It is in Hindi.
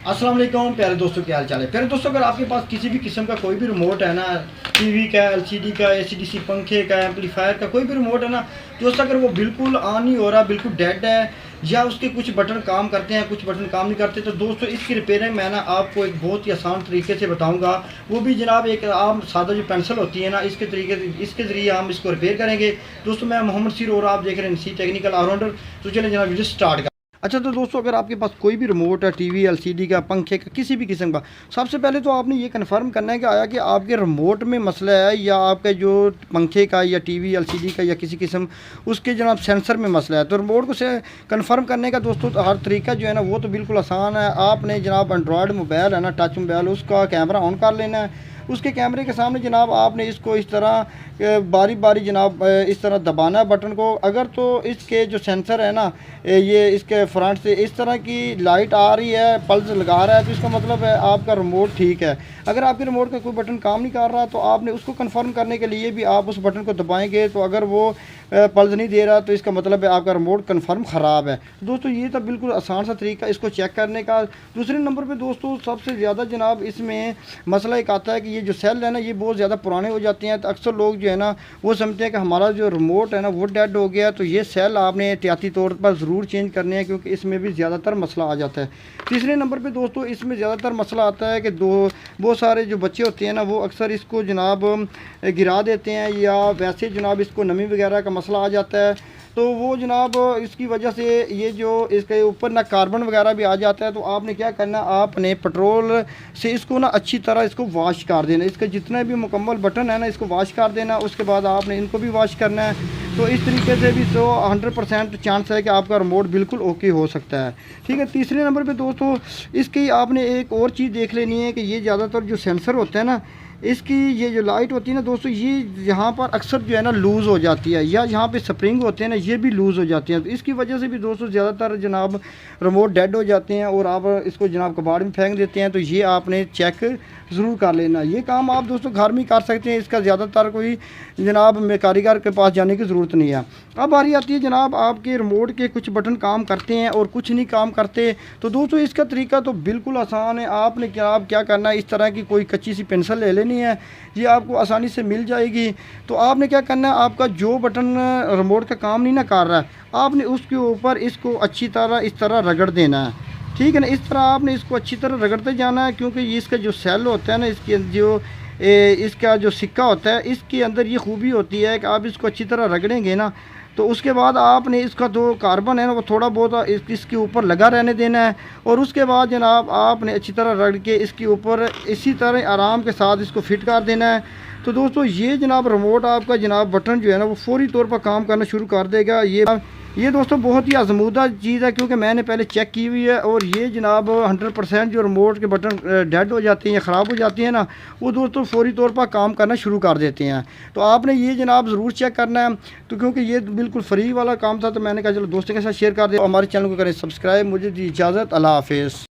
अस्सलाम वालेकुम प्यारे दोस्तों, क्या हाल चाल है। प्यारे दोस्तों, अगर आपके पास किसी भी किस्म का कोई भी रिमोट है ना, टीवी का, एलसीडी का, एसीडीसी पंखे का, एम्पलीफायर का कोई भी रिमोट है ना, दोस्तों अगर वो बिल्कुल ऑन नहीं हो रहा, बिल्कुल डेड है या उसके कुछ बटन काम करते हैं, कुछ बटन काम नहीं करते, तो दोस्तों इसकी रिपेयरिंग मैं ना आपको एक बहुत ही आसान तरीके से बताऊंगा। वो भी जनाब एक आम सादा जो पेंसिल होती है ना, इसके ज़रिए हम इसको रिपेयर करेंगे। दोस्तों मैं मोहम्मद सीर और आप देख रहे हैं सी टेक्निकल ऑलराउंडर। तो चलिए जनाब वीडियो स्टार्ट। अच्छा तो दोस्तों, अगर आपके पास कोई भी रिमोट है, टीवी, एलसीडी का, पंखे का, किसी भी किस्म का, सबसे पहले तो आपने ये कन्फर्म करना है कि आया कि आपके रिमोट में मसला है या आपके जो पंखे का या टीवी, एलसीडी का या किसी किस्म उसके जनाब सेंसर में मसला है। तो रिमोट को से कन्फर्म करने का दोस्तों तो हर तरीका जो है ना वो तो बिल्कुल आसान है। आपने जनाब एंड्रॉयड मोबाइल है ना, टच मोबाइल, उसका कैमरा ऑन कर लेना है। उसके कैमरे के सामने जनाब आपने इसको इस तरह बारी बारी जनाब इस तरह दबाना है बटन को। अगर तो इसके जो सेंसर है ना, ये इसके फ्रंट से इस तरह की लाइट आ रही है, पल्स लगा रहा है, तो इसका मतलब है आपका रिमोट ठीक है। अगर आपके रिमोट का कोई बटन काम नहीं कर रहा तो आपने उसको कंफर्म करने के लिए भी आप उस बटन को दबाएंगे, तो अगर वो पल्स नहीं दे रहा तो इसका मतलब है आपका रिमोट कंफर्म ख़राब है। दोस्तों ये तो बिल्कुल आसान सा तरीका इसको चेक करने का। दूसरे नंबर पे दोस्तों सबसे ज़्यादा जनाब इसमें मसला एक आता है कि ये जो सेल है ना, ये बहुत ज़्यादा पुराने हो जाते हैं। तो अक्सर लोग जो है ना वो समझते हैं कि हमारा जो रिमोट है ना वो डेड हो गया, तो ये सेल आपने एहतियाती तौर पर ज़रूर चेंज करने हैं, क्योंकि इसमें भी ज़्यादातर मसला आ जाता है। तीसरे नंबर पे दोस्तों इसमें ज़्यादातर मसला आता है कि बहुत सारे जो बच्चे होते हैं ना वो अक्सर इसको जनाब गिरा देते हैं, या वैसे जनाब इसको नमी वगैरह का मसला आ जाता है। तो वो जनाब इसकी वजह से ये जो इसके ऊपर ना कार्बन वगैरह भी आ जाता है। तो आपने क्या करना, आपने पेट्रोल से इसको ना अच्छी तरह इसको वॉश कर देना। इसके जितने भी मुकम्मल बटन है ना इसको वॉश कर देना। उसके बाद आपने इनको भी वॉश करना है। तो इस तरीके से भी 100% चांस है कि आपका रिमोट बिल्कुल ओके हो सकता है। ठीक है। तीसरे नंबर पे दोस्तों इसकी आपने एक और चीज़ देख लेनी है कि ये ज़्यादातर जो सेंसर होते हैं ना, इसकी ये जो लाइट होती है ना दोस्तों, ये यहाँ पर अक्सर जो है ना लूज़ हो जाती है, या यहाँ पे स्प्रिंग होते हैं ना ये भी लूज़ हो जाती हैं। तो इसकी वजह से भी दोस्तों ज़्यादातर जनाब रिमोट डेड हो जाते हैं और आप इसको जनाब कबाड़ में फेंक देते हैं। तो ये आपने चेक ज़रूर कर लेना। ये काम आप दोस्तों घर में कर सकते हैं, इसका ज़्यादातर कोई जनाब में कारीगर के पास जाने की ज़रूरत नहीं है। अब बारी आती है जनाब आपके रिमोट के कुछ बटन काम करते हैं और कुछ नहीं काम करते। तो दोस्तों इसका तरीका तो बिल्कुल आसान है। आपने क्या करना है, इस तरह की कोई कच्ची सी पेंसिल ले लेनी है, ये आपको आसानी से मिल जाएगी। तो आपने क्या करना है, आपका जो बटन रिमोट का काम नहीं ना कर रहा है, आपने उसके ऊपर इसको अच्छी तरह इस तरह रगड़ देना है। ठीक है ना, इस तरह आपने इसको अच्छी तरह रगड़ते जाना है, क्योंकि ये इसका जो सेल होता है ना, इसके जो इसका जो सिक्का होता है, इसके अंदर ये खूबी होती है कि आप इसको अच्छी तरह रगड़ेंगे ना, तो उसके बाद आपने इसका जो कार्बन है ना वो थोड़ा बहुत इसके ऊपर लगा रहने देना है। और उसके बाद जनाब आपने अच्छी तरह रगड़ के इसके ऊपर इसी तरह आराम के साथ इसको फिट कर देना है। तो दोस्तों ये जनाब रिमोट आपका जनाब बटन जो है ना वो फौरी तौर पर काम करना शुरू कर देगा। ये दोस्तों बहुत ही आजमूदा चीज़ है, क्योंकि मैंने पहले चेक की हुई है। और ये जनाब 100% जो रिमोट के बटन डेड हो जाते हैं या ख़राब हो जाती हैं ना, वो दोस्तों फौरी तौर पर काम करना शुरू कर देते हैं। तो आपने ये जनाब ज़रूर चेक करना है। तो क्योंकि ये बिल्कुल फ्री वाला काम था, तो मैंने कहा चलो दोस्तों के साथ शेयर कर दे। हमारे चैनल को करें सब्सक्राइब। मुझे दी इजाज़त, अल्लाह हाफिज़।